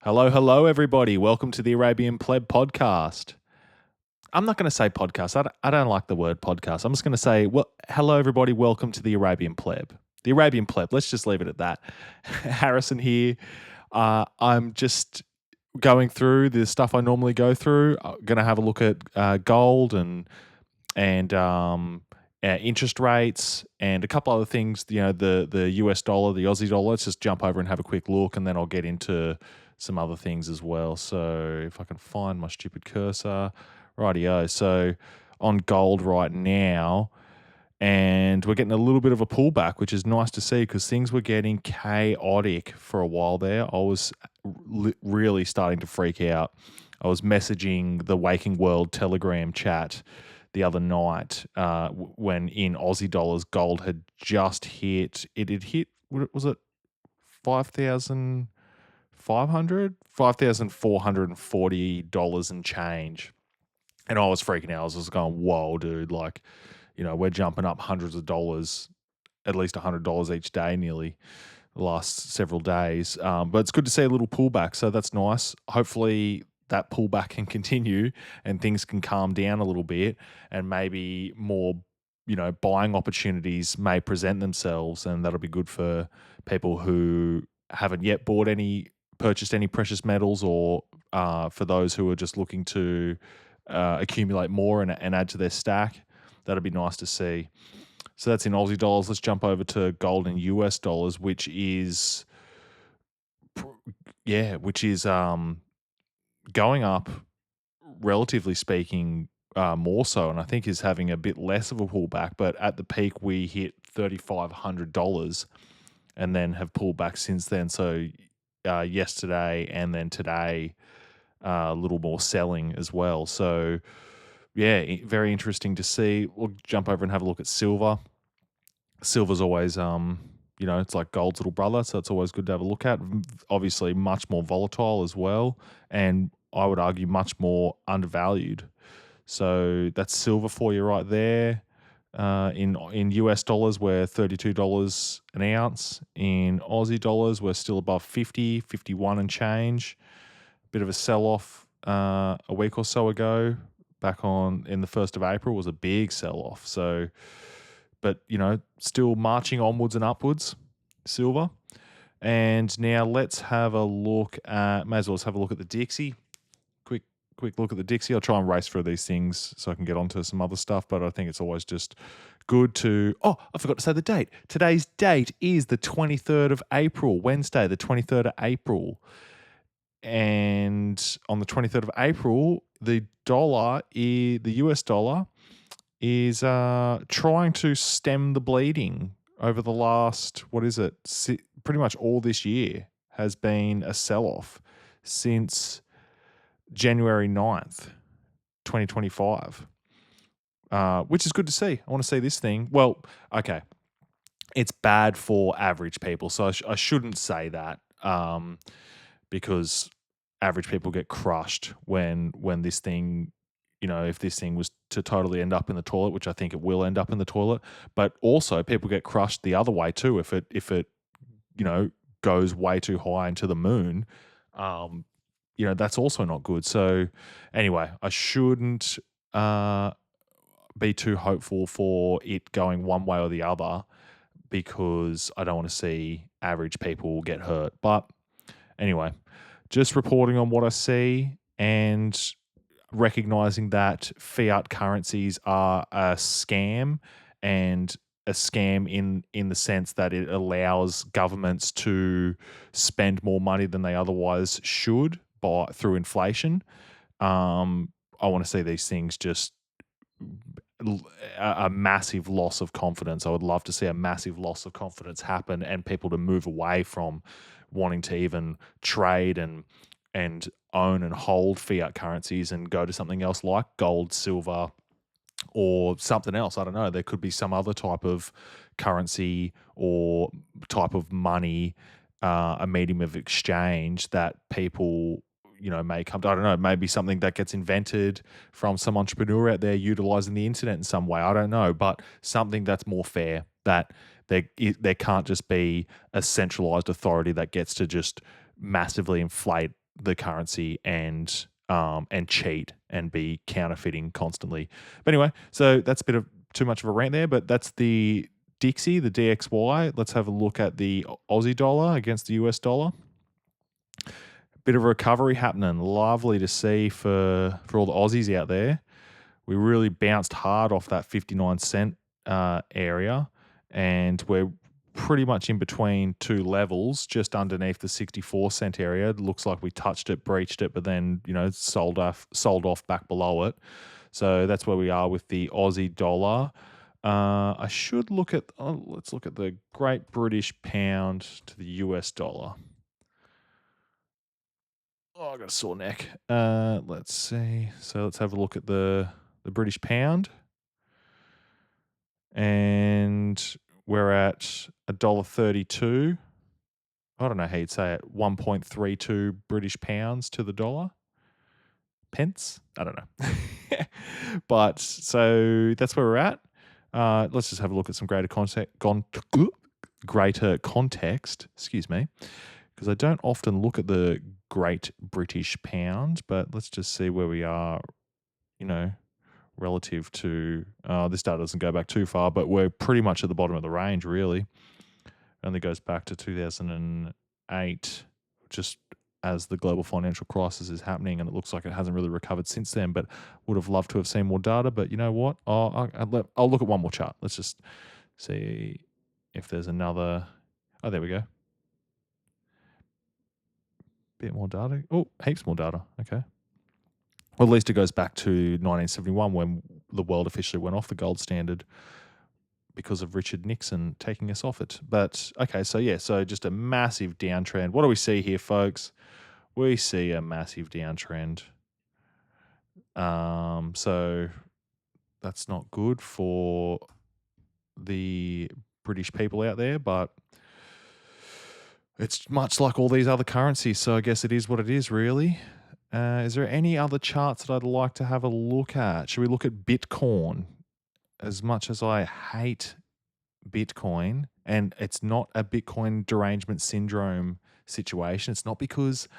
Hello, everybody. Welcome to the Arabian Pleb podcast. I'm not going to say podcast. I don't like the word podcast. I'm just going to say, well, hello, everybody. Welcome to the Arabian Pleb. The Arabian Pleb. Let's just leave it at that. Harrison here. I'm just going through the stuff I normally go through. I'm going to have a look at gold and interest rates and a couple other things. You know, the US dollar, the Aussie dollar. Let's just jump over and have a quick look, and then I'll get into some other things as well. So if I can find my stupid cursor, rightio. So on gold right now, and we're getting a little bit of a pullback, which is nice to see because things were getting chaotic for a while there. I was really starting to freak out. I was messaging the Waking World Telegram chat the other night when in Aussie dollars, gold had just hit. It had hit, what was it, 5,440 and change. And I was freaking out. I was just going, whoa, dude, like, you know, we're jumping up hundreds of dollars, at least $100 each day nearly the last several days. But it's good to see a little pullback, so that's nice. Hopefully that pullback can continue and things can calm down a little bit, and maybe more, you know, buying opportunities may present themselves, and that'll be good for people who haven't yet purchased any precious metals, or for those who are just looking to accumulate more and add to their stack. That'd be nice to see. So that's in Aussie dollars. Let's jump over to gold in US dollars, which is going up, relatively speaking, more so, and I think is having a bit less of a pullback. But at the peak, we hit $3,500 and then have pulled back since then. So yesterday and then today, a little more selling as well. So yeah, very interesting to see. We'll jump over and have a look at silver. Silver's always, you know, it's like gold's little brother, so it's always good to have a look at. Obviously, much more volatile as well, and I would argue much more undervalued. So that's silver for you right there. In US dollars, we're $32 an ounce. In Aussie dollars, we're still above 50, 51 and change. Bit of a sell-off a week or so ago. Back in the 1st of April was a big sell-off. So, but, you know, still marching onwards and upwards, silver. And now let's have a look at, may as well have a look at the Dixie. Quick look at the Dixie. I'll try and race through these things so I can get onto some other stuff, but I think it's always just good to... Oh, I forgot to say the date. Today's date is the 23rd of April, Wednesday, the 23rd of April. And on the 23rd of April, the US dollar is trying to stem the bleeding over the last, pretty much all this year has been a sell-off since January 9th, 2025, which is good to see. I want to see this thing. Well, okay, it's bad for average people, so I shouldn't say that because average people get crushed when this thing, you know, if this thing was to totally end up in the toilet, which I think it will end up in the toilet, but also people get crushed the other way too if it you know, goes way too high into the moon. You know, that's also not good. So anyway, I shouldn't be too hopeful for it going one way or the other because I don't want to see average people get hurt. But anyway, just reporting on what I see and recognizing that fiat currencies are a scam, and a scam in the sense that it allows governments to spend more money than they otherwise should through inflation. I want to see these things just a massive loss of confidence. I would love to see a massive loss of confidence happen and people to move away from wanting to even trade and own and hold fiat currencies and go to something else like gold, silver, or something else. I don't know. There could be some other type of currency or type of money, a medium of exchange that people, you know, may come to. I don't know, maybe something that gets invented from some entrepreneur out there utilizing the internet in some way. I don't know, but something that's more fair, that there can't just be a centralized authority that gets to just massively inflate the currency and cheat and be counterfeiting constantly. But anyway, so that's a bit of too much of a rant there, but that's the Dixie, the DXY. Let's have a look at the Aussie dollar against the US dollar. Bit of a recovery happening. Lovely to see for all the Aussies out there. We really bounced hard off that 59 cent area, and we're pretty much in between two levels, just underneath the 64 cent area. It looks like we touched it, breached it, but then sold off back below it. So that's where we are with the Aussie dollar. I should look at. Let's look at the Great British Pound to the US dollar. Oh, I got a sore neck. Let's see. So let's have a look at the British Pound, and we're at $1.32. I don't know how you'd say it. 1.32 British pounds to the dollar. Pence? I don't know. But so that's where we're at. Let's just have a look at some greater context. Excuse me, because I don't often look at the Great British Pound. But let's just see where we are. Relative to this data doesn't go back too far, but we're pretty much at the bottom of the range. Really, it only goes back to 2008, just as the global financial crisis is happening, and it looks like it hasn't really recovered since then. But would have loved to have seen more data. But you know what? I'll look at one more chart. Let's just see if there's another. Oh, there we go. Bit more data. Oh, heaps more data. Okay. Well, at least it goes back to 1971 when the world officially went off the gold standard because of Richard Nixon taking us off it. But okay, so just a massive downtrend. What do we see here, folks? We see a massive downtrend. So that's not good for the British people out there, but it's much like all these other currencies. So I guess it is what it is, really. Is there any other charts that I'd like to have a look at? Should we look at Bitcoin? As much as I hate Bitcoin, and it's not a Bitcoin derangement syndrome situation. It's not because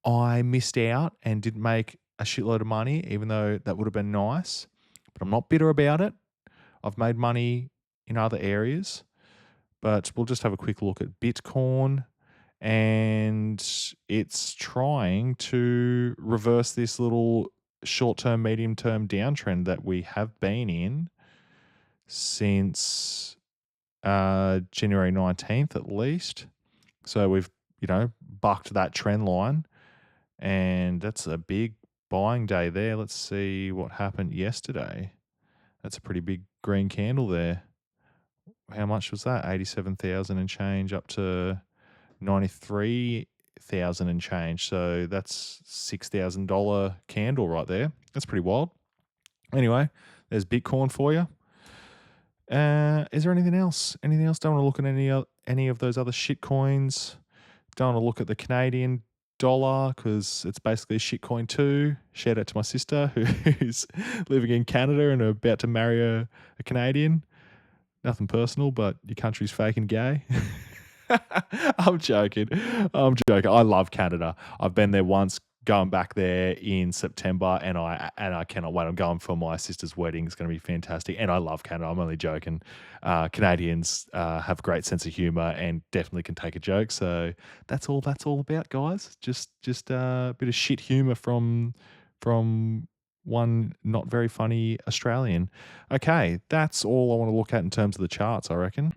I missed out and didn't make a shitload of money, even though that would have been nice. But I'm not bitter about it. I've made money in other areas. But we'll just have a quick look at Bitcoin. And it's trying to reverse this little short-term, medium-term downtrend that we have been in since January 19th at least. So we've, bucked that trend line, and that's a big buying day there. Let's see what happened yesterday. That's a pretty big green candle there. How much was that? 87,000 and change up to 93,000 and change. So that's $6,000 candle right there. That's pretty wild. Anyway, there's Bitcoin for you. Is there anything else? Anything else? Don't want to look at any of those other shit coins. Don't want to look at the Canadian dollar because it's basically a shit coin too. Shout out to my sister who's living in Canada and about to marry a Canadian. Nothing personal, but your country's fake and gay. I'm joking. I love Canada. I've been there once, going back there in September, and I cannot wait. I'm going for my sister's wedding. It's going to be fantastic. And I love Canada. I'm only joking. Canadians have a great sense of humor and definitely can take a joke. So that's all about, guys. Just a bit of shit humor from one not very funny Australian. Okay, that's all I want to look at in terms of the charts, I reckon.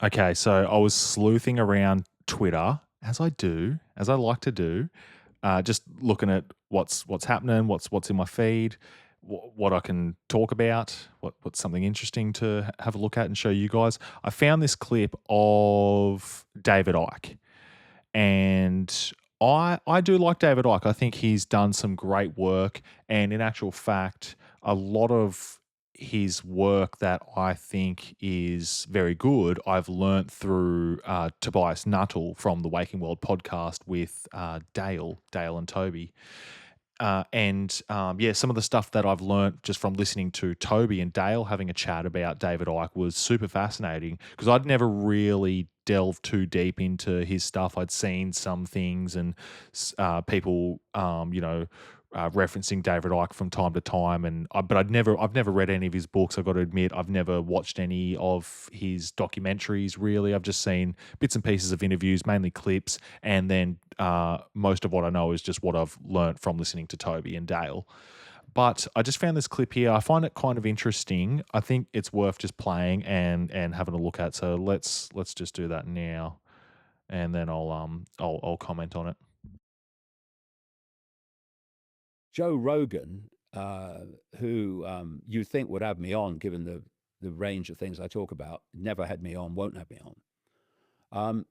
Okay, so I was sleuthing around Twitter, as I like to do, just looking at what's happening, what's in my feed, what I can talk about, what's something interesting to have a look at and show you guys. I found this clip of David Icke, and I do like David Icke. I think he's done some great work, and in actual fact, a lot of his work that I think is very good, I've learnt through Tobias Nuttall from the Waking World podcast with Dale and Toby. Yeah, some of the stuff that I've learnt just from listening to Toby and Dale having a chat about David Icke was super fascinating because I'd never really delved too deep into his stuff. I'd seen some things and people, referencing David Icke from time to time, but I've never read any of his books. I've got to admit, I've never watched any of his documentaries. Really, I've just seen bits and pieces of interviews, mainly clips, and then most of what I know is just what I've learnt from listening to Toby and Dale. But I just found this clip here. I find it kind of interesting. I think it's worth just playing and having a look at. So let's just do that now, and then I'll comment on it. Joe Rogan, who you think would have me on, given the range of things I talk about, never had me on, won't have me on.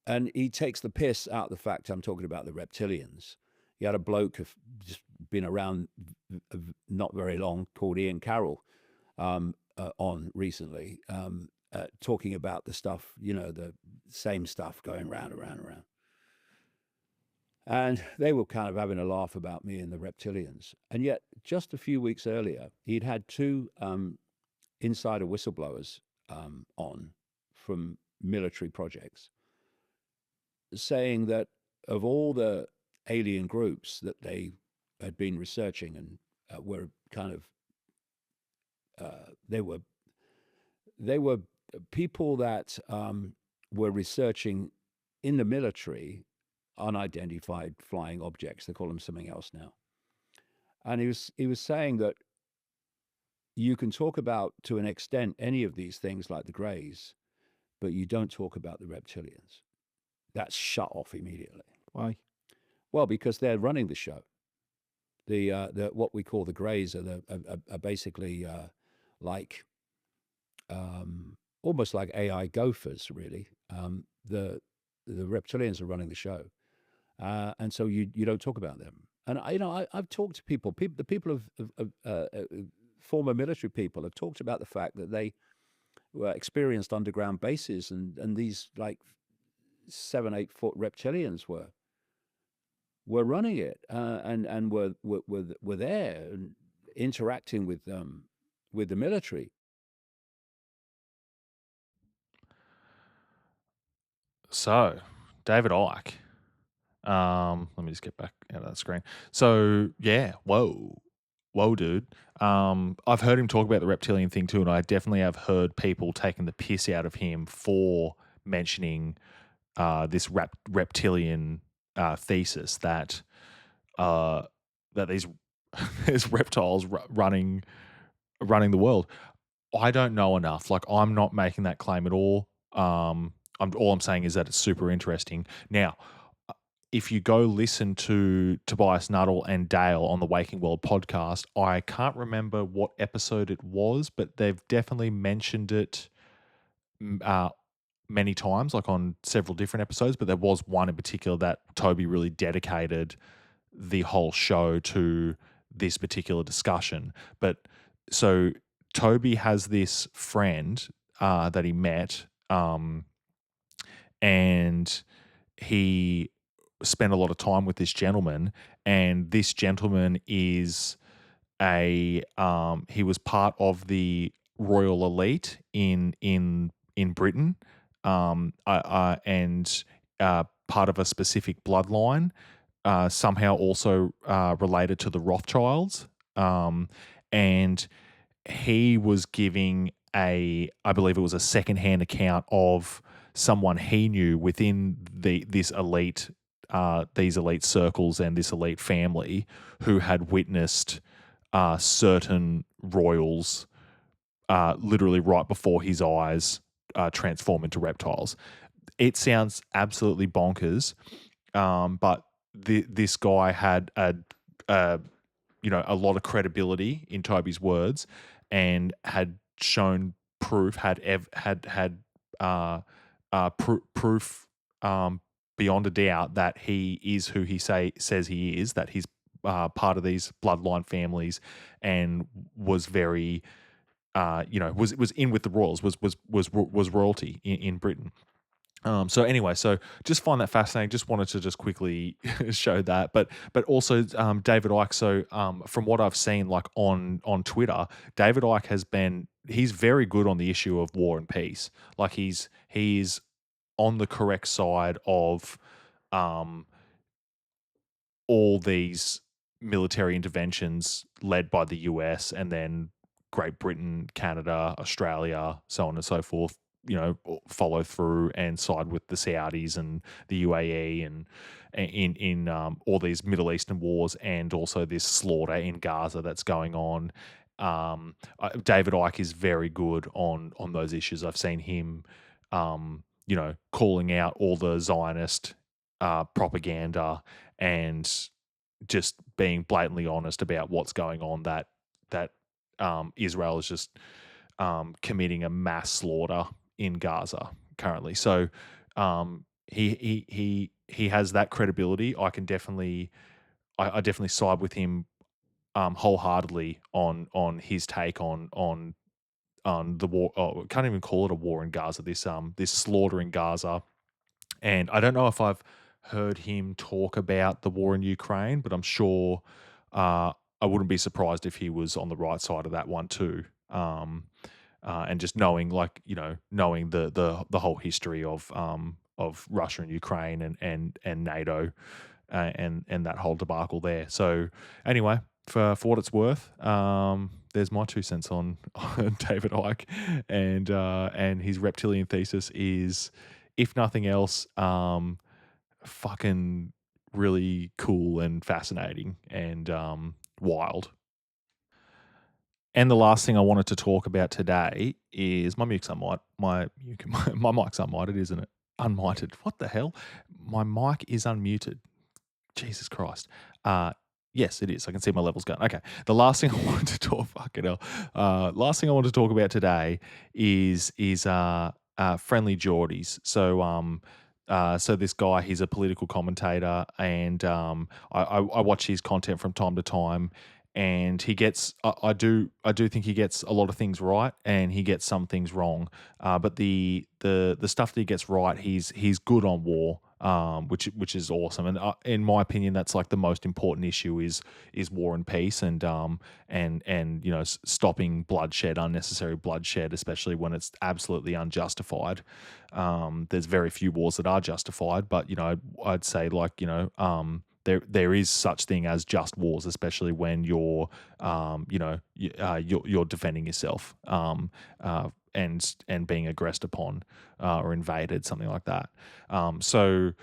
And he takes the piss out of the fact I'm talking about the reptilians. He had a bloke who's just been around not very long called Ian Carroll on recently, talking about the stuff, the same stuff going round, around, around. And they were kind of having a laugh about me and the reptilians. And yet, just a few weeks earlier, he'd had two insider whistleblowers on from military projects saying that of all the alien groups that they had been researching and were kind of, they were people that were researching in the military unidentified flying objects. They call them something else now. And he was saying that you can talk about, to an extent, any of these things like the Greys, but you don't talk about the reptilians. That's shut off immediately. Why? Well, because they're running the show. The what we call the Greys are basically like almost like AI gophers, really. The reptilians are running the show, and so you don't talk about them. And I've talked to people. The people of former military people have talked about the fact that they were experienced underground bases, and these like 7-8 foot reptilians were running it, and were there and interacting with the military. So, David Icke. Let me just get back out of that screen. So, yeah, whoa, dude. I've heard him talk about the reptilian thing too, and I definitely have heard people taking the piss out of him for mentioning this reptilian thesis that these these reptiles running the world. I don't know enough. Like, I'm not making that claim at all. All I'm saying is that it's super interesting. Now, if you go listen to Tobias Nuttall and Dale on the Waking World podcast, I can't remember what episode it was, but they've definitely mentioned it many times, like on several different episodes. But there was one in particular that Toby really dedicated the whole show to this particular discussion. But so Toby has this friend that he met, and he spent a lot of time with this gentleman, and this gentleman is he was part of the royal elite in Britain, and part of a specific bloodline, somehow also related to the Rothschilds, and he was giving I believe it was a secondhand account of someone he knew within these elite circles and this elite family who had witnessed certain royals literally right before his eyes transform into reptiles. It sounds absolutely bonkers, but this guy had a a lot of credibility in Toby's words, and had shown proof, had proof beyond a doubt that he is who he says he is, that he's part of these bloodline families, and was very was in with the royals, was royalty in Britain. So anyway, so just find that fascinating. Just wanted to just quickly show that, but also David Icke. So from what I've seen, like on Twitter, David Icke he's very good on the issue of war and peace. Like he's on the correct side of um, all these military interventions led by the US and then Great Britain, Canada, Australia, so on and so forth, follow through and side with the Saudis and the UAE and in all these Middle Eastern wars and also this slaughter in Gaza that's going on. David Icke is very good on those issues. I've seen him, calling out all the Zionist propaganda and just being blatantly honest about what's going on, that Israel is just committing a mass slaughter in Gaza currently. So he has that credibility. I definitely side with him wholeheartedly on his take on the war. Oh, can't even call it a war in Gaza. This slaughter in Gaza. And I don't know if I've heard him talk about the war in Ukraine, but I'm sure I wouldn't be surprised if he was on the right side of that one too. And just knowing, knowing the whole history of Russia and Ukraine and NATO and that whole debacle there. So anyway, for what it's worth, there's my 2 cents on David Icke, and his reptilian thesis is, if nothing else, fucking really cool and fascinating and wild. And the last thing I wanted to talk about today is my mic's unmuted. My mic's unmuted, isn't it? Unmuted. What the hell? My mic is unmuted. Jesus Christ. Yes, it is. I can see my levels going. Okay. The last thing I wanted to talk, fucking hell. Last thing I want to talk about today is Friendly Jordies. So this guy, he's a political commentator, and I watch his content from time to time, and he gets I do think he gets a lot of things right, and he gets some things wrong. But the stuff that he gets right, he's good on war. Which is awesome, and in my opinion, that's like the most important issue is war and peace, and stopping bloodshed, unnecessary bloodshed, especially when it's absolutely unjustified. There's very few wars that are justified, but I'd say there is such thing as just wars, especially when you're defending yourself, and being aggressed upon or invaded, something like that. So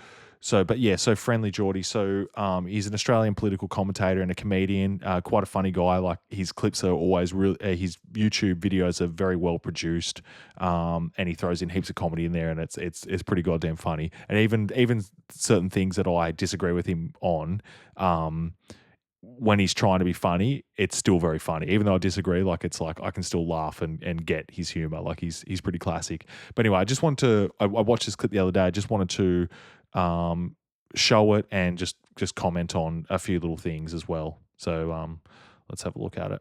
Friendly Geordie. So he's an Australian political commentator and a comedian. Quite a funny guy. Like, his clips are always real. His YouTube videos are very well produced, and he throws in heaps of comedy in there, and it's pretty goddamn funny. And even certain things that I disagree with him on, when he's trying to be funny, it's still very funny. Even though I disagree, it's like I can still laugh and get his humor. Like, he's pretty classic. But anyway, I just wanted to. I watched this clip the other day. I just wanted to show it and just comment on a few little things as well. So let's have a look at it.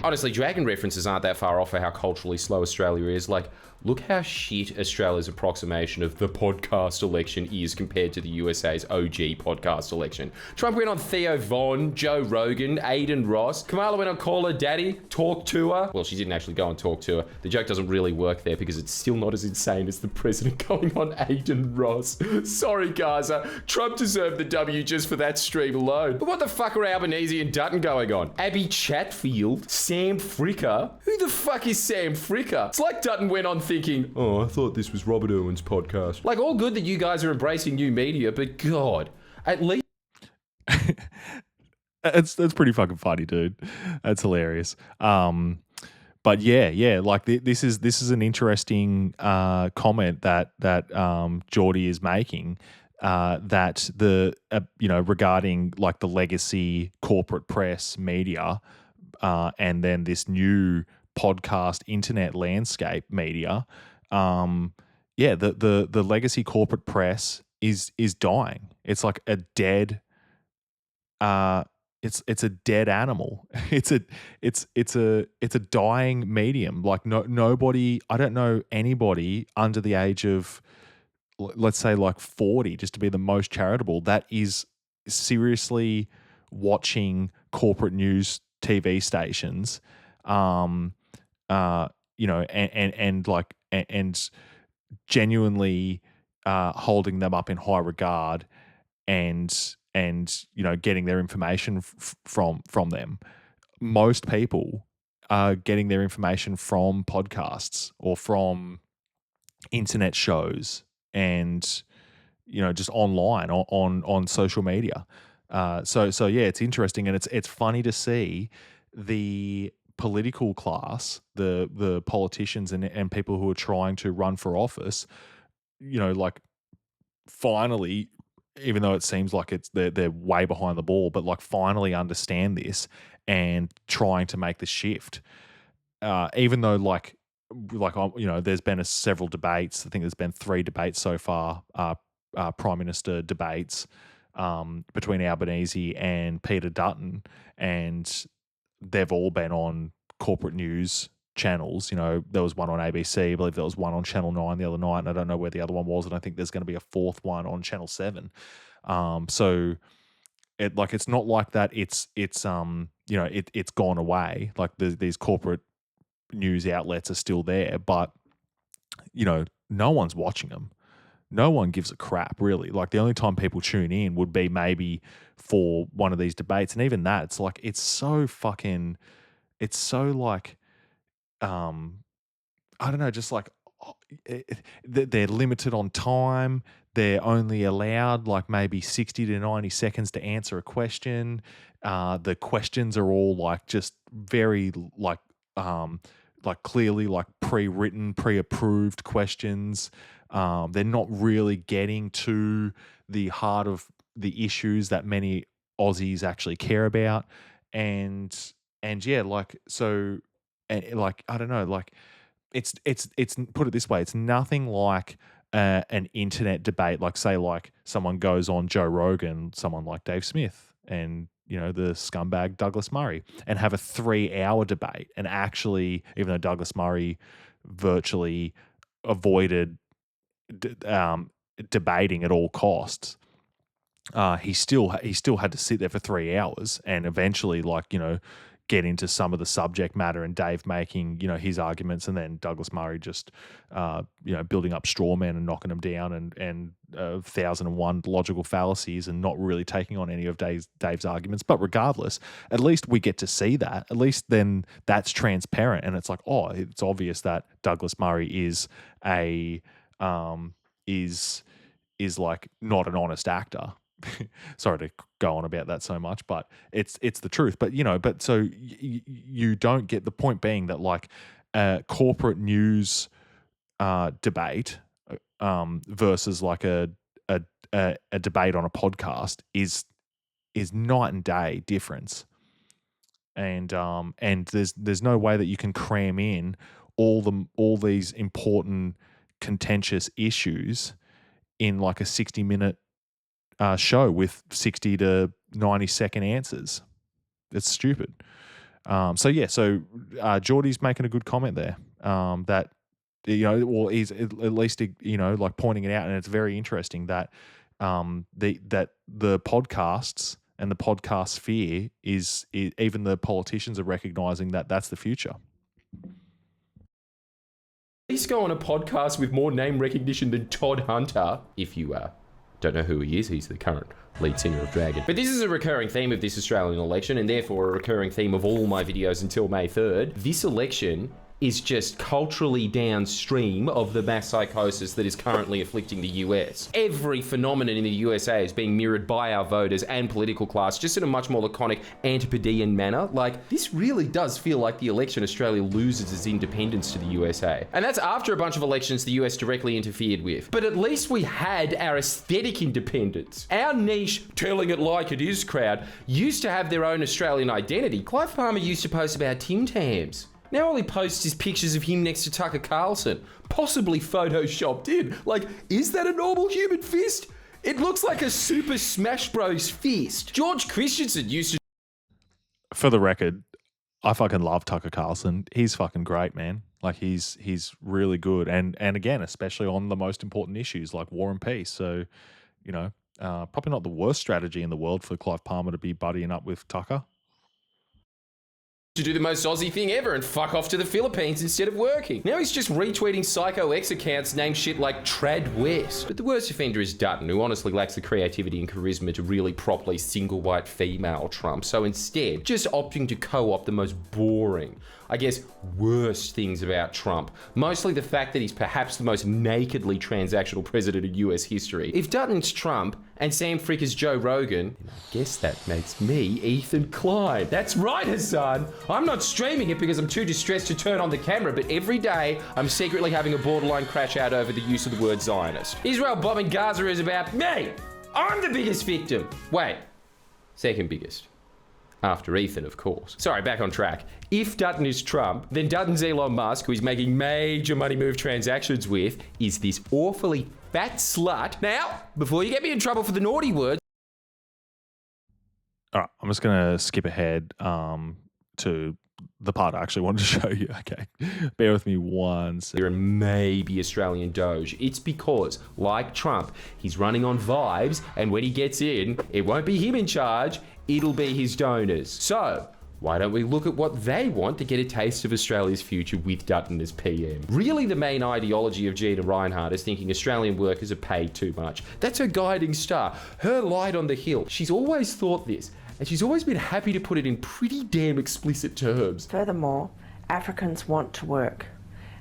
Honestly, Dragon references aren't that far off for how culturally slow Australia is. Like, look how shit Australia's approximation of the podcast election is compared to the USA's OG podcast election. Trump went on Theo Von, Joe Rogan, Aiden Ross. Kamala went on Call Her Daddy, Talk to Her. Well, she didn't actually go and talk to her. The joke doesn't really work there because it's still not as insane as the president going on Aiden Ross. Sorry, Gaza. Trump deserved the W just for that stream alone. But what the fuck are Albanese and Dutton going on? Abby Chatfield? Sam Fricker? Who the fuck is Sam Fricker? It's like Dutton went on thinking, oh, I thought this was Robert Irwin's podcast. Like, all good that you guys are embracing new media, but God, at least... That's pretty fucking funny, dude. That's hilarious. But yeah, like this is an interesting comment that Geordie is making, that regarding like the legacy corporate press media, and then this new podcast internet landscape media. The legacy corporate press is dying. It's like a dead it's a dead animal. It's a dying medium. Like nobody, I don't know anybody under the age of, let's say, like 40, just to be the most charitable, that is seriously watching corporate news TV stations, and genuinely holding them up in high regard, and getting their information from them. Most people are getting their information from podcasts or from internet shows, and just online on social media. So yeah, it's interesting, and it's funny to see the political class, the politicians and people who are trying to run for office, like finally, even though it seems like they're way behind the ball, but like finally understand this and trying to make the shift. Even though there's been several debates. I think there's been 3 debates so far, prime minister debates, between Albanese and Peter Dutton, and they've all been on corporate news channels. There was one on ABC, I believe there was one on Channel 9 the other night, and I don't know where the other one was, and I think there's going to be a 4th one on Channel 7. So it's not like that it's gone away. Like these corporate news outlets are still there, but no one's watching them. No one gives a crap, really. Like the only time people tune in would be maybe for one of these debates, and even that, it's so like I don't know, just like they're limited on time. They're only allowed like maybe 60 to 90 seconds to answer a question. The questions are all like just very like clearly like pre-written, pre-approved questions. They're not really getting to the heart of the issues that many Aussies actually care about. And yeah, like, so, and like, I don't know, like it's put it this way, it's nothing like an internet debate. Like say like someone goes on Joe Rogan, someone like Dave Smith, and the scumbag Douglas Murray, and have a 3-hour debate, and actually, even though Douglas Murray virtually avoided debating at all costs, he still had to sit there for 3 hours and eventually get into some of the subject matter, and Dave making his arguments, and then Douglas Murray just building up straw men and knocking them down, and 1,001 logical fallacies, and not really taking on any of Dave's arguments. But regardless, at least we get to see that. At least then that's transparent, and it's like, oh, it's obvious that Douglas Murray is like not an honest actor. Sorry to go on about that so much, but it's the truth. But but so you don't get the point being that like corporate news debate versus like a debate on a podcast is night and day difference. And there's no way that you can cram in all these important contentious issues in like a 60-minute show with 60 to 90-second answers. It's stupid. So Jordy's making a good comment there. That well, he's at least like pointing it out, and it's very interesting that the podcasts and the podcast sphere is even the politicians are recognizing that that's the future. Please go on a podcast with more name recognition than Todd Hunter, if you don't know who he is. He's the current lead singer of Dragon. But this is a recurring theme of this Australian election, and therefore a recurring theme of all my videos until May 3rd. This election is just culturally downstream of the mass psychosis that is currently afflicting the US. Every phenomenon in the USA is being mirrored by our voters and political class, just in a much more laconic Antipodean manner. Like, this really does feel like the election Australia loses its independence to the USA. And that's after a bunch of elections the US directly interfered with. But at least we had our aesthetic independence. Our niche, telling it like it is crowd, used to have their own Australian identity. Clive Palmer used to post about Tim Tams. Now all he posts is pictures of him next to Tucker Carlson, possibly photoshopped in. Like, is that a normal human fist? It looks like a Super Smash Bros. Fist. George Christensen used to For the record, I fucking love Tucker Carlson. He's fucking great, man. Like he's really good, and again, especially on the most important issues like war and peace. So, you know, probably not the worst strategy in the world for Clive Palmer to be buddying up with Tucker. To do the most Aussie thing ever and fuck off to the Philippines instead of working. Now he's just retweeting Psycho X accounts named shit like Trad West. But the worst offender is Dutton, who honestly lacks the creativity and charisma to really properly single white female Trump, so instead, just opting to co-opt the most boring, I guess, worst things about Trump. Mostly the fact that he's perhaps the most nakedly transactional president in US history. If Dutton's Trump and Sam Frick is Joe Rogan, then I guess that makes me Ethan Klein. That's right, Hassan. I'm not streaming it because I'm too distressed to turn on the camera, but every day I'm secretly having a borderline crash out over the use of the word Zionist. Israel bombing Gaza is about me. I'm the biggest victim. Wait, second biggest. After Ethan, of course. Sorry, back on track. If Dutton is Trump, then Dutton's Elon Musk, who he's making major money move transactions with, is this awfully fat slut. Now, before you get me in trouble for the naughty words. All right, I'm just going to skip ahead to the part I actually wanted to show you. Okay, bear with me one second. There may be Australian Doge. It's because, like Trump, he's running on vibes, and when he gets in, it won't be him in charge, it'll be his donors. So, why don't we look at what they want to get a taste of Australia's future with Dutton as PM? Really, the main ideology of Gina Rinehart is thinking Australian workers are paid too much. That's her guiding star, her light on the hill. She's always thought this, and she's always been happy to put it in pretty damn explicit terms. Furthermore, Africans want to work,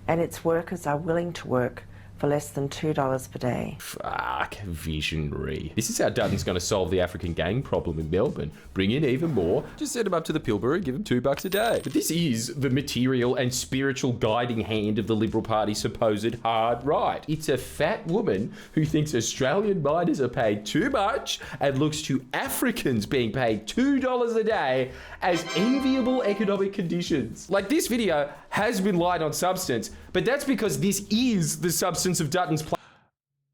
and its workers are willing to work for less than $2 per day. Fuck, visionary. This is how Dutton's going to solve the African gang problem in Melbourne. Bring in even more, just send him up to the Pilbara and give him $2 a day. But this is the material and spiritual guiding hand of the Liberal Party's supposed hard right. It's a fat woman who thinks Australian miners are paid too much and looks to Africans being paid $2 a day as enviable economic conditions. Like, this video has been light on substance, but that's because this is the substance of Dutton's plan.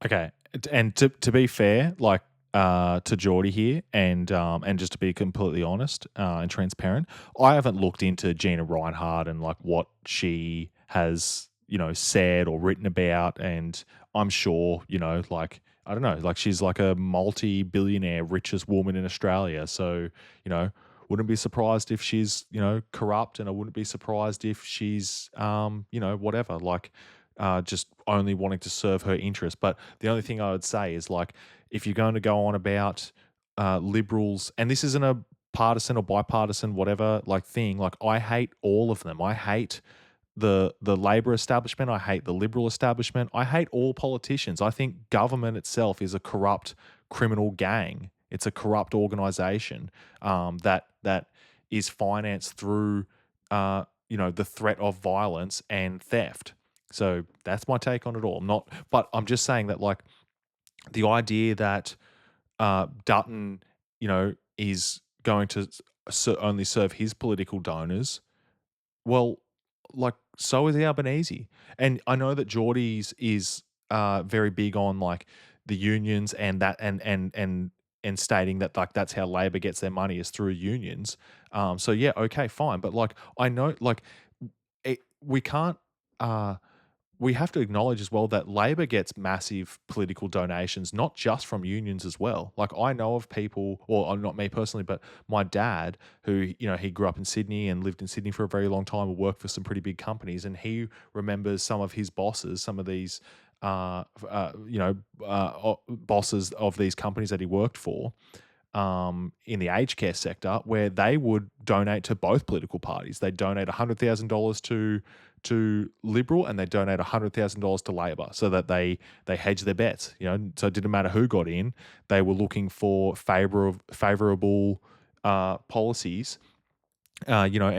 Okay, and to be fair, like to Geordie here, and just to be completely honest and transparent, I haven't looked into Gina Rinehart and like what she has, you know, said or written about, and I'm sure, you know, like I don't know, like she's like a multi-billionaire richest woman in Australia, so you know. Wouldn't be surprised if she's, you know, corrupt, and I wouldn't be surprised if she's, you know, whatever, like, just only wanting to serve her interest. But the only thing I would say is, like, if you're going to go on about liberals, and this isn't a partisan or bipartisan whatever like thing, like I hate all of them. I hate the Labor establishment. I hate the Liberal establishment. I hate all politicians. I think government itself is a corrupt criminal gang. It's a corrupt organization that is financed through, you know, the threat of violence and theft. So that's my take on it all. But I'm just saying that, like, the idea that Dutton, you know, is going to only serve his political donors, well, like, so is the Albanese. And I know that Geordie's is very big on like the unions and that and stating that like that's how Labor gets their money is through unions. So yeah, okay, fine. But like I know like we can't we have to acknowledge as well that Labor gets massive political donations, not just from unions as well. Like I know of people, or not me personally, but my dad, who, you know, he grew up in Sydney and lived in Sydney for a very long time and worked for some pretty big companies. And he remembers some of his bosses, some of these, bosses of these companies that he worked for, in the aged care sector, where they would donate to both political parties. They donate $100,000 to Liberal, and they donate $100,000 to Labor, so that they hedge their bets. You know, so it didn't matter who got in; they were looking for favorable policies. You know,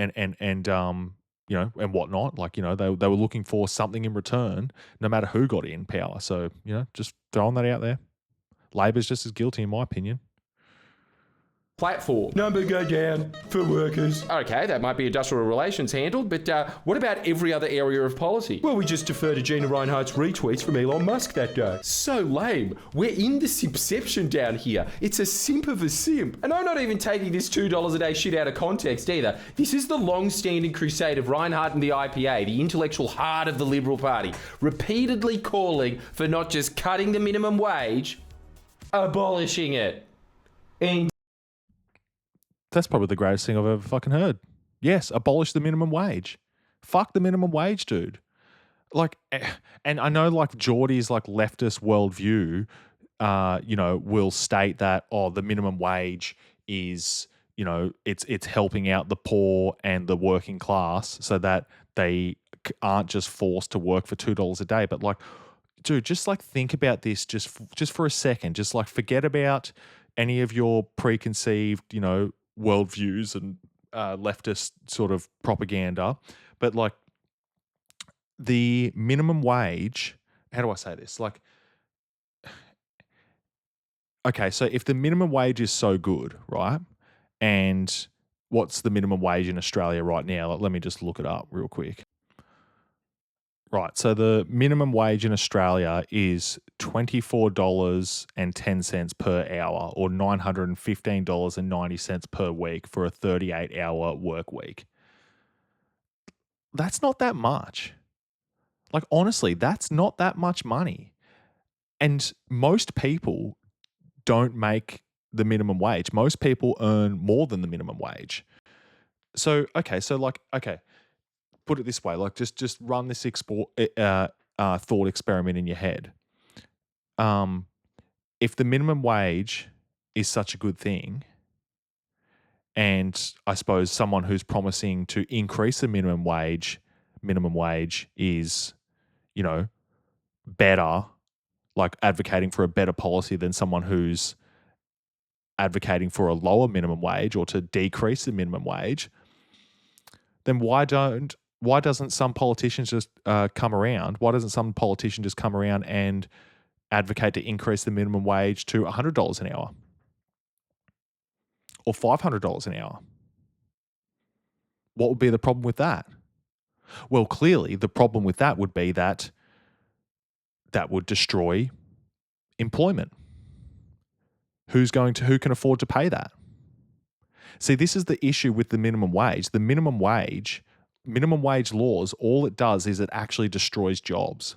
you know, and whatnot. Like, you know, they were looking for something in return, no matter who got in power. So, you know, just throwing that out there. Labor's just as guilty, in my opinion. platform. Number go down for workers. Okay, that might be industrial relations handled, but what about every other area of policy? Well, we just defer to Gina Reinhardt's retweets from Elon Musk that day. So lame. We're in the simpception down here. It's a simp of a simp. And I'm not even taking this $2 a day shit out of context either. This is the long-standing crusade of Reinhardt and the IPA, the intellectual heart of the Liberal Party, repeatedly calling for not just cutting the minimum wage, abolishing it. And That's probably the greatest thing I've ever fucking heard. Yes, abolish the minimum wage. Fuck the minimum wage, dude. Like, and I know like Jordies, like leftist worldview, will state that, the minimum wage is, it's helping out the poor and the working class so that they aren't just forced to work for $2 a day. But like, dude, just like think about this just for a second. Just like forget about any of your preconceived, worldviews and leftist sort of propaganda. But like the minimum wage, how do I say this? Like, okay, so if the minimum wage is so good, right? And what's the minimum wage in Australia right now? Let me just look it up real quick. Right, so the minimum wage in Australia is $24.10 per hour, or $915.90 per week for a 38-hour work week. That's not that much. Like, honestly, that's not that much money. And most people don't make the minimum wage. Most people earn more than the minimum wage. So, okay, put it this way, like just run this thought experiment in your head. If the minimum wage is such a good thing, and I suppose someone who's promising to increase the minimum wage is, better, like advocating for a better policy than someone who's advocating for a lower minimum wage or to decrease the minimum wage, then why doesn't some politicians just come around? Why doesn't some politician just come around and advocate to increase the minimum wage to $100 an hour or $500 an hour? What would be the problem with that? Well, clearly the problem with that would be that would destroy employment. Who can afford to pay that? See, this is the issue with the minimum wage. The minimum wage laws, all it does is it actually destroys jobs.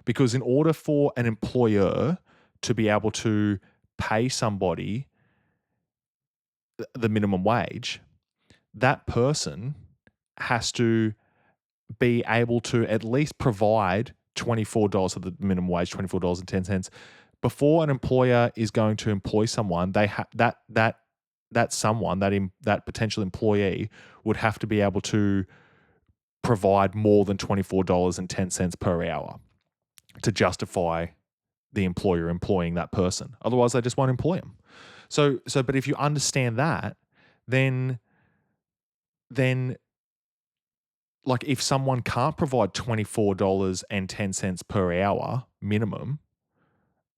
Because in order for an employer to be able to pay somebody the minimum wage, that person has to be able to at least provide $24 of the minimum wage, $24.10. Before an employer is going to employ someone, that potential employee would have to be able to provide more than $24.10 per hour to justify the employer employing that person. Otherwise, they just won't employ them. But if you understand that, then like if someone can't provide $24.10 per hour minimum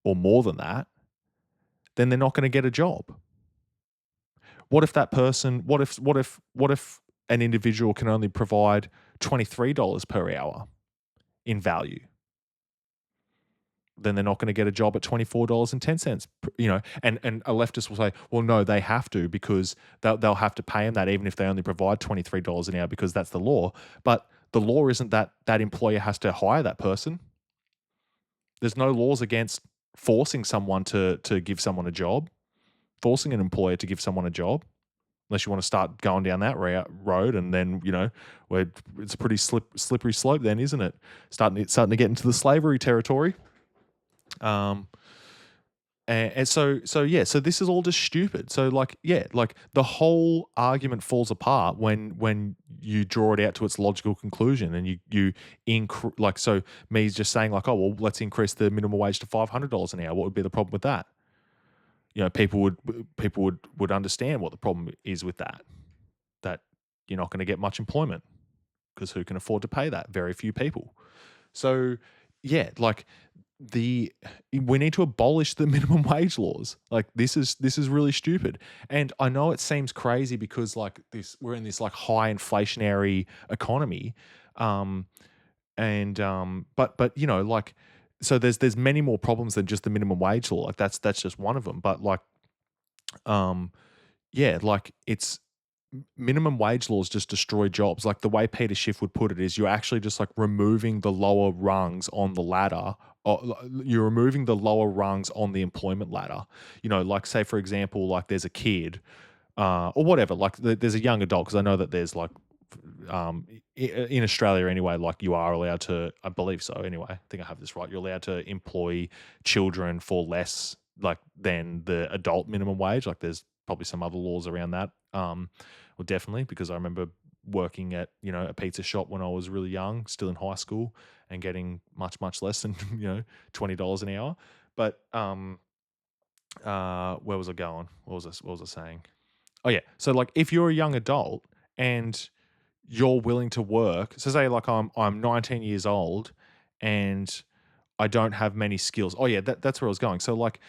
or more than that, then they're not going to get a job. What if an individual can only provide $23 per hour in value? Then they're not going to get a job at $24.10. And a leftist will say, well, no, they have to, because they'll have to pay them that even if they only provide $23 an hour, because that's the law. But the law isn't that employer has to hire that person. There's no laws against forcing someone to give someone a job, forcing an employer to give someone a job, unless you want to start going down that road, and then it's a pretty slippery slope, then, isn't it? Starting to get into the slavery territory. So this is all just stupid. So like the whole argument falls apart when you draw it out to its logical conclusion, and so me's just saying like, oh well, let's increase the minimum wage to $500 an hour. What would be the problem with that? People would understand what the problem is with that you're not going to get much employment, because who can afford to pay that? Very few people. So yeah, like we need to abolish the minimum wage laws. Like this is really stupid. And I know it seems crazy because like we're in this like high inflationary economy. But you know, like, so there's many more problems than just the minimum wage law. Like that's just one of them. But like, yeah, like it's minimum wage laws just destroy jobs. Like the way Peter Schiff would put it is you're actually just like removing the lower rungs on the ladder. Or you're removing the lower rungs on the employment ladder. You know, like say for example, like there's a kid, or whatever. Like there's a young adult, because I know that there's like, in Australia anyway, like you are allowed to, I believe so anyway, I think I have this right. You're allowed to employ children for less like than the adult minimum wage. Like there's probably some other laws around that. Well, definitely, because I remember working at, you know, a pizza shop when I was really young, still in high school, and getting much less than, you know, $20 an hour. But where was I going? What was I saying? Oh yeah. So like if you're a young adult and you're willing to work, so say like I'm 19 years old and I don't have many skills. Oh yeah, that's where I was going. So like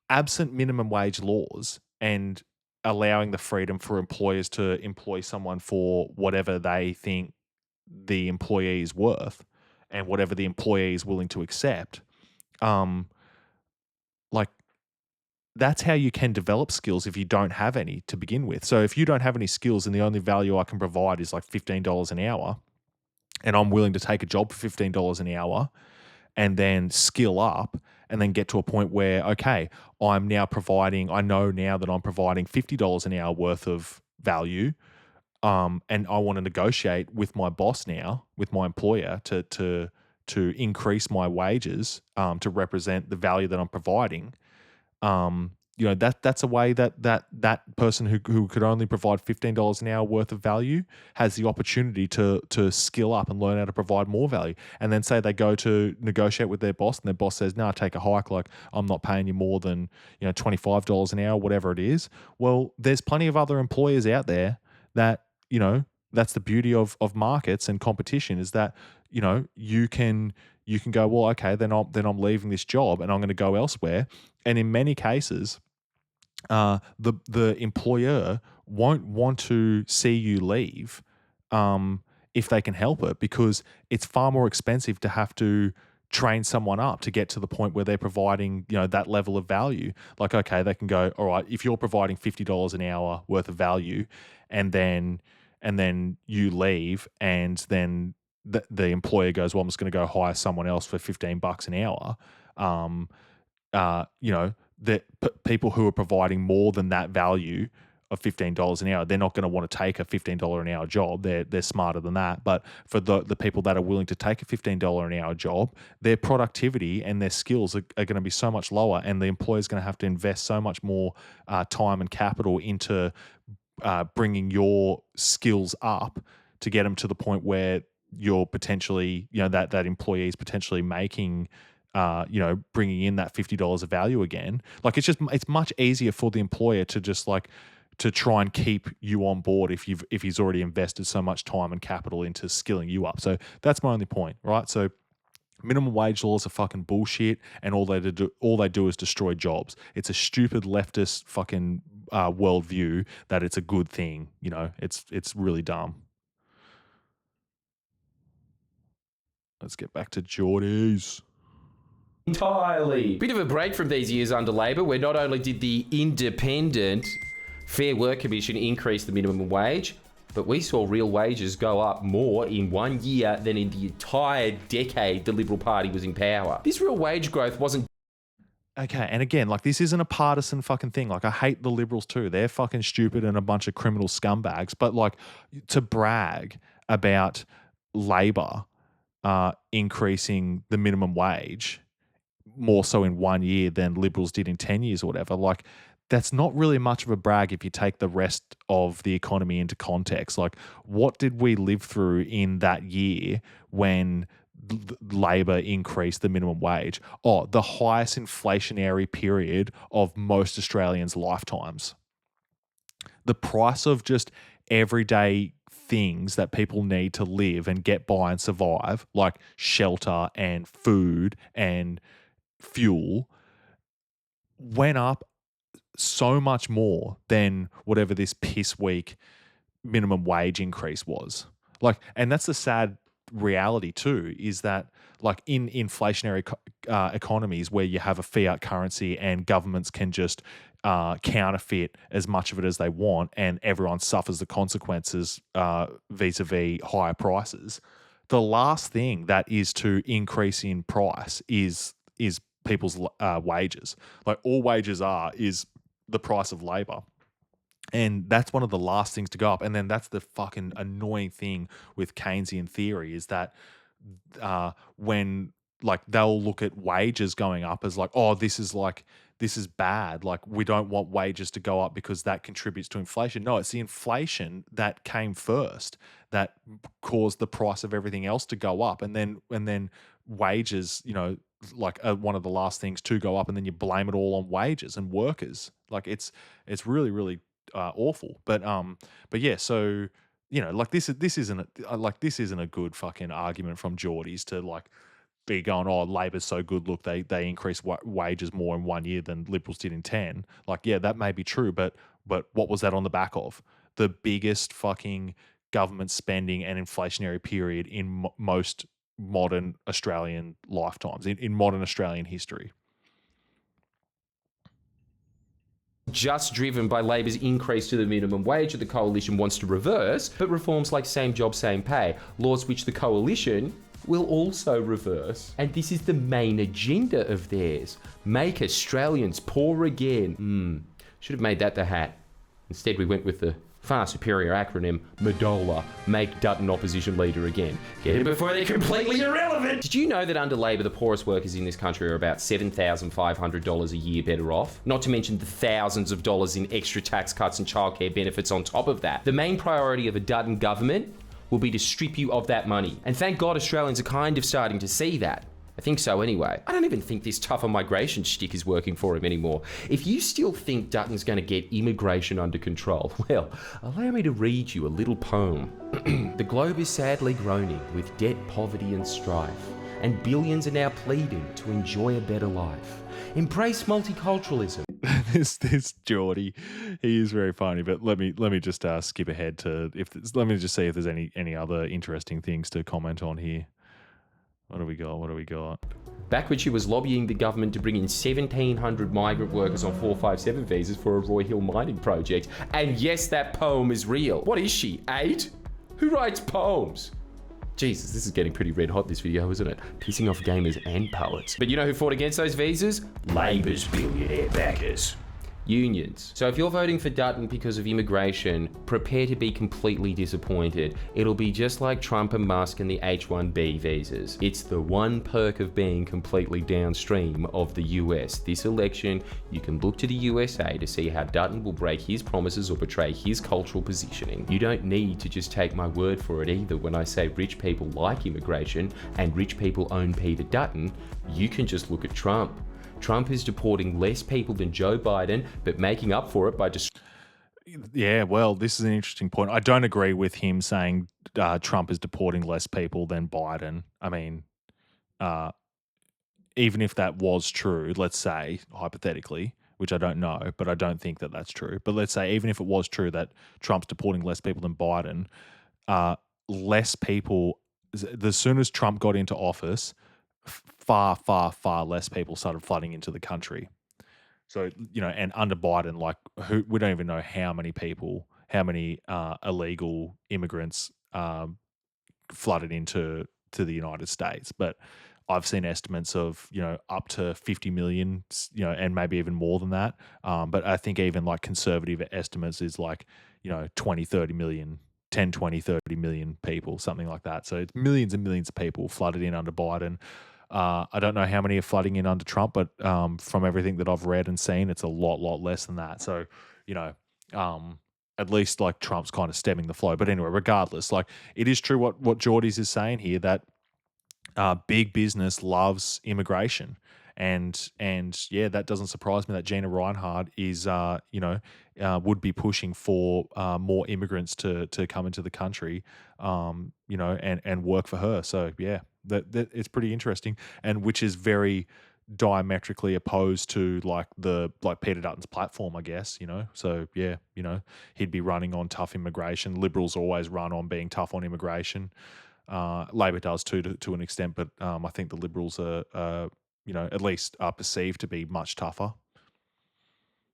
absent minimum wage laws and allowing the freedom for employers to employ someone for whatever they think the employee is worth and whatever the employee is willing to accept, like that's how you can develop skills if you don't have any to begin with. So if you don't have any skills and the only value I can provide is like $15 an hour, and I'm willing to take a job for $15 an hour and then skill up and then get to a point where, okay, I know now that I'm providing $50 an hour worth of value, and I want to negotiate with my boss now, with my employer to increase my wages, to represent the value that I'm providing. You know, that's a way that person who could only provide $15 an hour worth of value has the opportunity to skill up and learn how to provide more value. And then say they go to negotiate with their boss and their boss says, no, take a hike, like I'm not paying you more than, you know, $25 an hour, whatever it is. Well, there's plenty of other employers out there that, you know, that's the beauty of markets and competition, is that, you know, you can go, well, okay, then I'm leaving this job and I'm going to go elsewhere. And in many cases, the employer won't want to see you leave, if they can help it, because it's far more expensive to have to train someone up to get to the point where they're providing, you know, that level of value. Like, okay, they can go, all right, if you're providing $50 an hour worth of value, and then you leave, and then the employer goes, well, I'm just going to go hire someone else for $15 an hour. You know, that people who are providing more than that value of $15 an hour, they're not going to want to take a $15 an hour job. They're smarter than that. But for the people that are willing to take a $15 an hour job, their productivity and their skills are going to be so much lower, and the employer's going to have to invest so much more time and capital into bringing your skills up to get them to the point where you're potentially, you know, that employee is potentially making, you know, bringing in that $50 of value again. Like it's much easier for the employer to just like to try and keep you on board if he's already invested so much time and capital into skilling you up. So that's my only point, right? So minimum wage laws are fucking bullshit, and all they do is destroy jobs. It's a stupid leftist fucking worldview that it's a good thing. You know, it's really dumb. Let's get back to Jordies. Entirely. Bit of a break from these years under Labor, where not only did the independent Fair Work Commission increase the minimum wage, but we saw real wages go up more in 1 year than in the entire decade the Liberal Party was in power. This real wage growth wasn't... Okay, and again, like this isn't a partisan fucking thing. Like I hate the Liberals too. They're fucking stupid and a bunch of criminal scumbags. But like to brag about Labor increasing the minimum wage more so in 1 year than Liberals did in 10 years or whatever, like that's not really much of a brag if you take the rest of the economy into context. Like what did we live through in that year when Labor increased the minimum wage? Oh, the highest inflationary period of most Australians' lifetimes. The price of just everyday things that people need to live and get by and survive, like shelter and food and fuel, went up so much more than whatever this piss weak minimum wage increase was. Like, and that's the sad reality too, is that like in inflationary economies where you have a fiat currency and governments can just counterfeit as much of it as they want, and everyone suffers the consequences vis-a-vis higher prices. The last thing that is to increase in price is people's wages. Like all wages is the price of labor. And that's one of the last things to go up. And then that's the fucking annoying thing with Keynesian theory, is that when like they'll look at wages going up as like, oh, this is bad. Like we don't want wages to go up because that contributes to inflation. No, it's the inflation that came first that caused the price of everything else to go up. And then wages, like one of the last things to go up, and then you blame it all on wages and workers. Like it's really, really awful. But yeah, so like this isn't a good fucking argument from Jordies to like be going, oh, Labor's so good, look, they increased wages more in 1 year than Liberals did in 10. Like, yeah, that may be true, but what was that on the back of? The biggest fucking government spending and inflationary period in most modern Australian lifetimes, in modern Australian history. Just driven by Labor's increase to the minimum wage that the Coalition wants to reverse, but reforms like same job, same pay, laws which the Coalition will also reverse. And this is the main agenda of theirs. Make Australians poor again. Should have made that the hat. Instead, we went with the far superior acronym, MEDOLA, Make Dutton Opposition Leader Again. Get it before they're completely irrelevant. Did you know that under Labor, the poorest workers in this country are about $7,500 a year better off? Not to mention the thousands of dollars in extra tax cuts and childcare benefits on top of that. The main priority of a Dutton government will be to strip you of that money. And thank God Australians are kind of starting to see that. I think so anyway. I don't even think this tougher migration shtick is working for him anymore. If you still think Dutton's going to get immigration under control, well, allow me to read you a little poem. The globe is sadly groaning with debt, poverty and strife, and billions are now pleading to enjoy a better life. Embrace multiculturalism. This Geordie, he is very funny. But let me just skip ahead to let me just see if there's any other interesting things to comment on here. What do we got? Back when she was lobbying the government to bring in 1,700 migrant workers on 457 visas for a Roy Hill mining project. And yes, that poem is real. What is she, 8? Who writes poems? Jesus, this is getting pretty red hot, this video, isn't it? Pissing off gamers and poets. But you know who fought against those visas? Labor's billionaire backers. Unions. So if you're voting for Dutton because of immigration, prepare to be completely disappointed. It'll be just like Trump and Musk and the H-1B visas. It's the one perk of being completely downstream of the US. This election, you can look to the USA to see how Dutton will break his promises or betray his cultural positioning. You don't need to just take my word for it either when I say rich people like immigration and rich people own Peter Dutton. You can just look at Trump. Trump is deporting less people than Joe Biden, but making up for it by Yeah, well, this is an interesting point. I don't agree with him saying Trump is deporting less people than Biden. I mean, even if that was true, let's say, hypothetically, which I don't know, but I don't think that that's true. But let's say, even if it was true that Trump's deporting less people than Biden, less people, as soon as Trump got into office, far, far, far less people started flooding into the country. So, and under Biden, like, we don't even know how many illegal immigrants flooded into the United States. But I've seen estimates of, up to 50 million, and maybe even more than that. But I think even like conservative estimates is like, 20, 30 million, 10, 20, 30 million people, something like that. So it's millions and millions of people flooded in under Biden. I don't know how many are flooding in under Trump, but from everything that I've read and seen, it's a lot less than that. So, at least like Trump's kind of stemming the flow. But anyway, regardless, like it is true what Jordies is saying here, that big business loves immigration. and yeah, that doesn't surprise me that Gina Reinhardt is would be pushing for more immigrants to come into the country, and work for her. So yeah, that it's pretty interesting, and which is very diametrically opposed to like Peter Dutton's platform, I guess, So yeah, he'd be running on tough immigration. Liberals always run on being tough on immigration. Labor does too to an extent, but I think the Liberals are at least are perceived to be much tougher.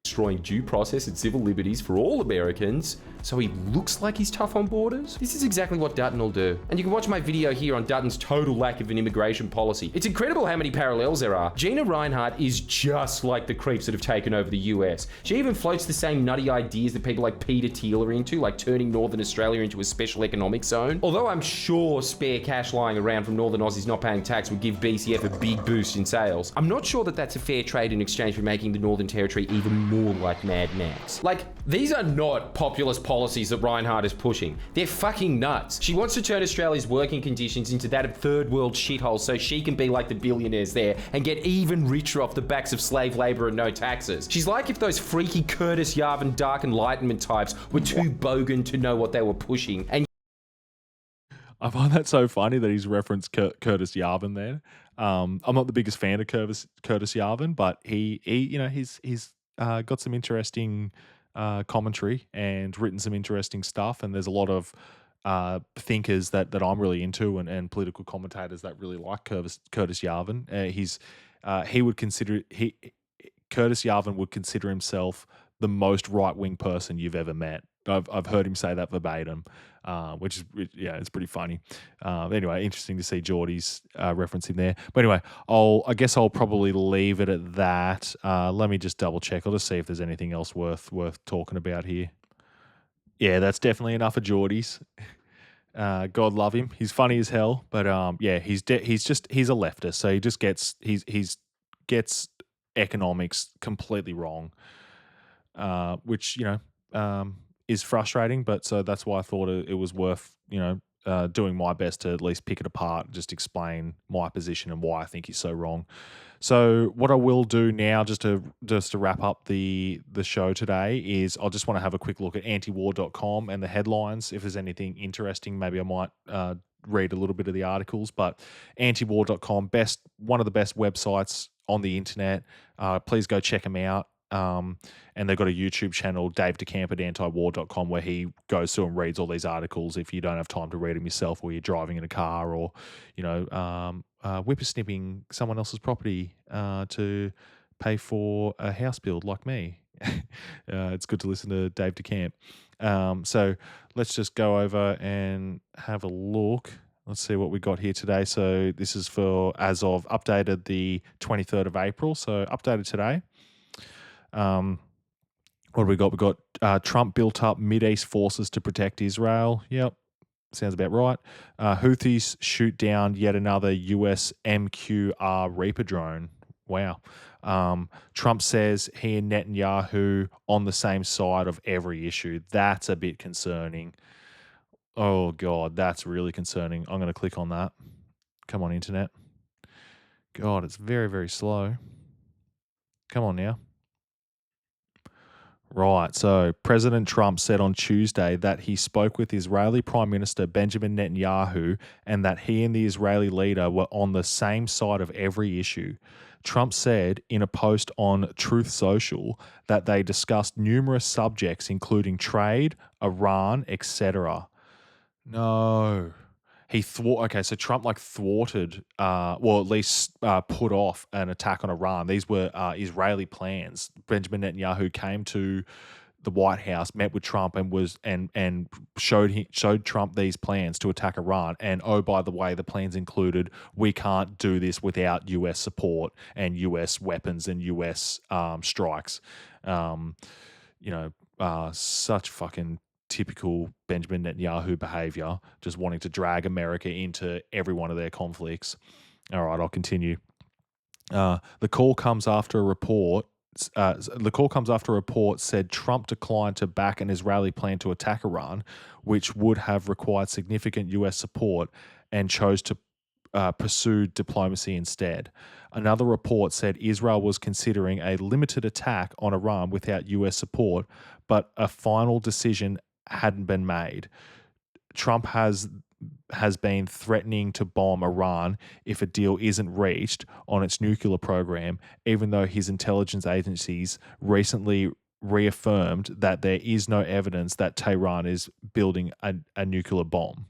Destroying due process and civil liberties for all Americans, so he looks like he's tough on borders? This is exactly what Dutton will do. And you can watch my video here on Dutton's total lack of an immigration policy. It's incredible how many parallels there are. Gina Reinhardt is just like the creeps that have taken over the US. She even floats the same nutty ideas that people like Peter Thiel are into, like turning Northern Australia into a special economic zone. Although I'm sure spare cash lying around from Northern Aussies not paying tax would give BCF a big boost in sales, I'm not sure that that's a fair trade in exchange for making the Northern Territory even more like Mad Max. Like, these are not populist policies that Reinhardt is pushing. They're fucking nuts. She wants to turn Australia's working conditions into that of third world shithole so she can be like the billionaires there and get even richer off the backs of slave labour and no taxes. She's like if those freaky Curtis Yarvin Dark Enlightenment types were too bogan to know what they were pushing. And I find that so funny that he's referenced Curtis Yarvin there. I'm not the biggest fan of Curtis Yarvin, but he's got some interesting commentary and written some interesting stuff, and there's a lot of thinkers that I'm really into and political commentators that really like Curtis Yarvin. Curtis Yarvin would consider himself the most right-wing person you've ever met. I've heard him say that verbatim, which is, it's pretty funny. Anyway, interesting to see Jordies reference him there. But anyway, I guess I'll probably leave it at that. Let me just double check. I'll just see if there's anything else worth talking about here. Yeah, that's definitely enough of Jordies. God love him. He's funny as hell, but he's a leftist, so he just gets economics completely wrong, which is frustrating, but so that's why I thought it was worth, doing my best to at least pick it apart, just explain my position and why I think he's so wrong. So what I will do now, just to wrap up the show today, is I just want to have a quick look at antiwar.com and the headlines. If there's anything interesting, maybe I might read a little bit of the articles. But antiwar.com, one of the best websites on the internet. Please go check them out. And they've got a YouTube channel, Dave DeCamp at antiwar.com, where he goes through and reads all these articles if you don't have time to read them yourself, or you're driving in a car, or whippersnipping someone else's property to pay for a house build like me. It's good to listen to Dave DeCamp. So let's just go over and have a look. Let's see what we got here today. So this is as of updated the 23rd of April. So updated today. What have we got? We've got Trump built up Mideast forces to protect Israel. Yep, sounds about right. Houthis shoot down yet another US MQR Reaper drone. Wow. Trump says he and Netanyahu on the same side of every issue. That's a bit concerning. Oh, God, that's really concerning. I'm going to click on that. Come on, internet. God, it's very, very slow. Come on now. Right, so President Trump said on Tuesday that he spoke with Israeli Prime Minister Benjamin Netanyahu and that he and the Israeli leader were on the same side of every issue. Trump said in a post on Truth Social that they discussed numerous subjects, including trade, Iran, etc. No. So Trump thwarted, at least put off an attack on Iran. These were Israeli plans. Benjamin Netanyahu came to the White House, met with Trump, and showed Trump these plans to attack Iran. And oh, by the way, the plans included we can't do this without U.S. support and U.S. weapons and U.S. strikes. Such fucking typical Benjamin Netanyahu behavior, just wanting to drag America into every one of their conflicts. All right, I'll continue. The call comes after a report. Said Trump declined to back an Israeli plan to attack Iran, which would have required significant U.S. support, and chose to pursued diplomacy instead. Another report said Israel was considering a limited attack on Iran without US support, but a final decision hadn't been made. Trump has been threatening to bomb Iran if a deal isn't reached on its nuclear program, even though his intelligence agencies recently reaffirmed that there is no evidence that Tehran is building a nuclear bomb.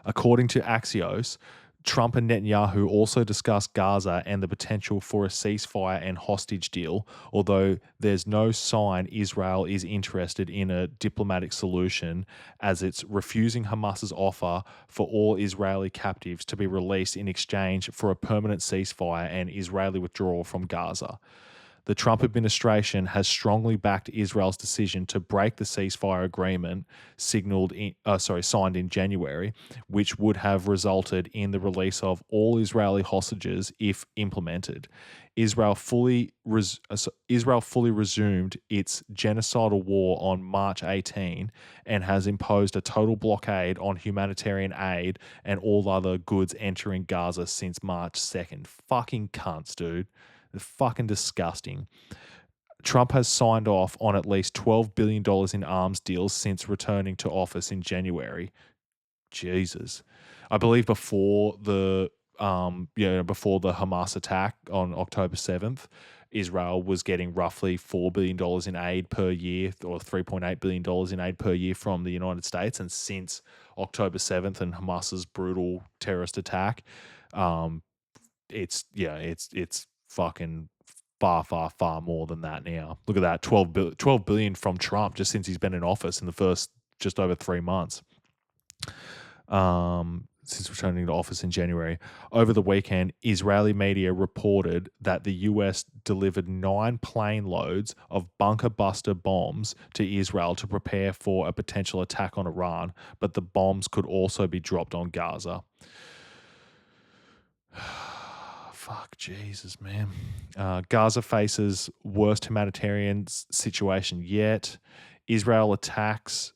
According to Axios, Trump and Netanyahu also discussed Gaza and the potential for a ceasefire and hostage deal, although there's no sign Israel is interested in a diplomatic solution, as it's refusing Hamas's offer for all Israeli captives to be released in exchange for a permanent ceasefire and Israeli withdrawal from Gaza. The Trump administration has strongly backed Israel's decision to break the ceasefire agreement signed in January, which would have resulted in the release of all Israeli hostages if implemented. Israel fully resumed its genocidal war on March 18 and has imposed a total blockade on humanitarian aid and all other goods entering Gaza since March 2nd. Fucking cunts, dude. They're fucking disgusting. Trump has signed off on at least $12 billion in arms deals since returning to office in January. Jesus. I believe before the Hamas attack on October 7th, Israel was getting roughly $4 billion in aid per year, or $3.8 billion in aid per year from the United States. And since October 7th and Hamas's brutal terrorist attack, it's fucking far more than that now. Look at that, 12 billion from Trump just since he's been in office in the first just over 3 months. Since returning to office in January. Over the weekend, Israeli media reported that the US delivered 9 plane loads of bunker buster bombs to Israel to prepare for a potential attack on Iran, but the bombs could also be dropped on Gaza. Fuck, Jesus, man. Gaza faces worst humanitarian situation yet. Israeli attacks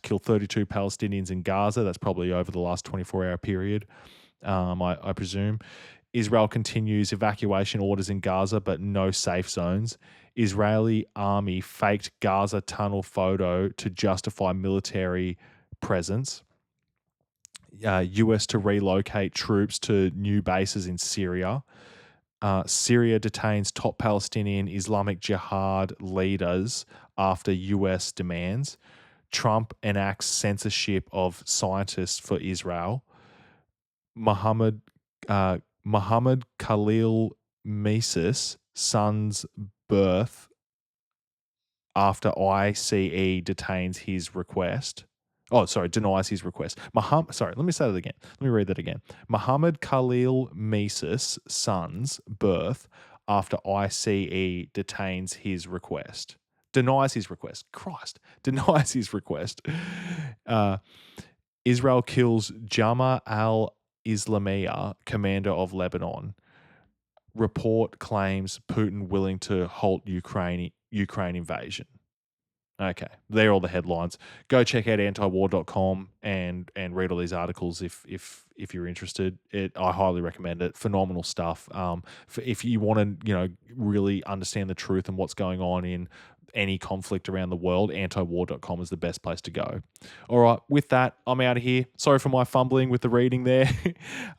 kill 32 Palestinians in Gaza. That's probably over the last 24-hour period, I presume. Israel continues evacuation orders in Gaza, but no safe zones. Israeli army faked Gaza tunnel photo to justify military presence. US to relocate troops to new bases in Syria. Syria detains top Palestinian Islamic Jihad leaders after US demands. Trump enacts censorship of scientists for Israel. Mohammed Khalil Mises' son's birth after ICE denies his request. Let me say that again. Let me read that again. Mohammed Khalil Mises' son's birth after ICE denies his request. Denies his request. Israel kills Jama al-Islamiyah, commander of Lebanon. Report claims Putin willing to halt Ukraine invasion. Okay, they're all the headlines. Go check out antiwar.com and read all these articles if you're interested. I highly recommend it. Phenomenal stuff. If you want to really understand the truth and what's going on in any conflict around the world, antiwar.com is the best place to go. All right, with that, I'm out of here. Sorry for my fumbling with the reading there.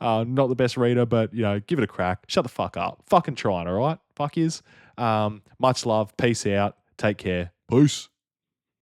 Not the best reader, but give it a crack. Shut the fuck up. Fucking trying, all right? Fuck yous. Much love. Peace out. Take care. Peace.